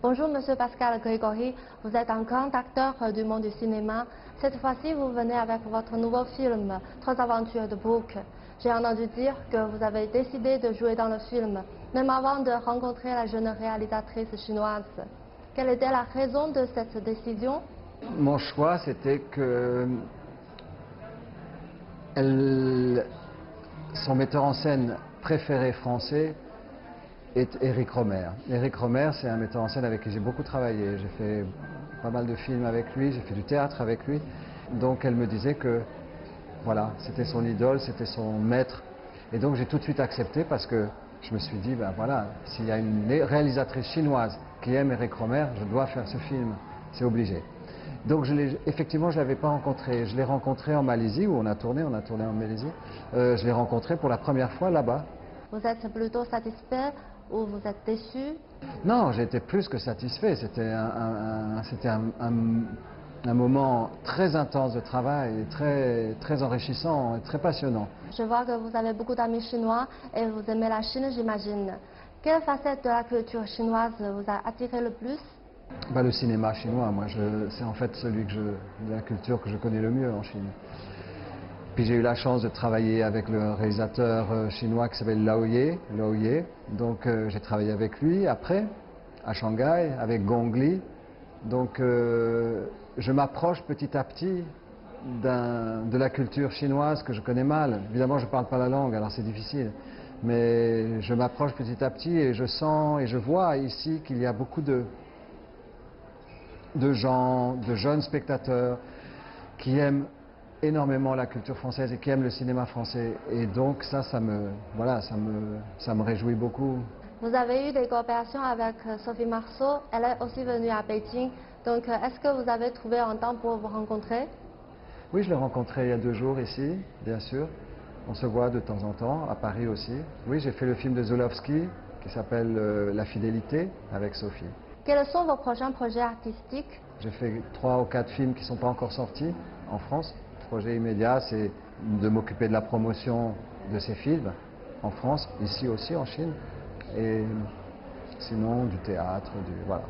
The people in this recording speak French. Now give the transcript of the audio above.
Bonjour Monsieur Pascal Grégory, vous êtes un grand acteur du monde du cinéma. Cette fois-ci, vous venez avec votre nouveau film, Trois aventures de Brooke. J'ai entendu dire que vous avez décidé de jouer dans le film, même avant de rencontrer la jeune réalisatrice chinoise. Quelle était la raison de cette décision? Mon choix, c'était que son metteur en scène préféré français est Éric Rohmer. Éric Rohmer, c'est un metteur en scène avec qui j'ai beaucoup travaillé. J'ai fait pas mal de films avec lui, j'ai fait du théâtre avec lui. Donc elle me disait que voilà, c'était son idole, c'était son maître. Et donc j'ai tout de suite accepté parce que je me suis dit, ben voilà, s'il y a une réalisatrice chinoise qui aime Éric Rohmer, je dois faire ce film, c'est obligé. Donc effectivement, je ne l'avais pas rencontré. Je l'ai rencontré en Malaisie, où on a tourné en Malaisie. Je l'ai rencontré pour la première fois là-bas. Vous êtes plutôt satisfait ou vous êtes déçu? Non, j'étais plus que satisfait. C'était un moment très intense de travail, très enrichissant et très passionnant. Je vois que vous avez beaucoup d'amis chinois et vous aimez la Chine, j'imagine. Quelle facette de la culture chinoise vous a attiré le plus? Bah, le cinéma chinois, moi, c'est en fait la culture que je connais le mieux en Chine. Puis j'ai eu la chance de travailler avec le réalisateur chinois qui s'appelle Lao Ye. Donc j'ai travaillé avec lui après, à Shanghai, avec Gong Li. Donc je m'approche petit à petit de la culture chinoise que je connais mal. Évidemment, je ne parle pas la langue, alors c'est difficile. Mais je m'approche petit à petit et je sens et je vois ici qu'il y a beaucoup de gens, de jeunes spectateurs qui aiment énormément la culture française et qui aiment le cinéma français. Et donc ça me réjouit beaucoup. Vous avez eu des coopérations avec Sophie Marceau, elle est aussi venue à Beijing. Donc est-ce que vous avez trouvé un temps pour vous rencontrer? Oui, je l'ai rencontrée il y a 2 jours ici, bien sûr. On se voit de temps en temps, à Paris aussi. Oui, j'ai fait le film de Zulawski qui s'appelle La Fidélité avec Sophie. Quels sont vos prochains projets artistiques? J'ai fait 3 ou 4 films qui ne sont pas encore sortis en France. Le projet immédiat, c'est de m'occuper de la promotion de ces films en France, ici aussi en Chine. Et sinon, du théâtre, voilà.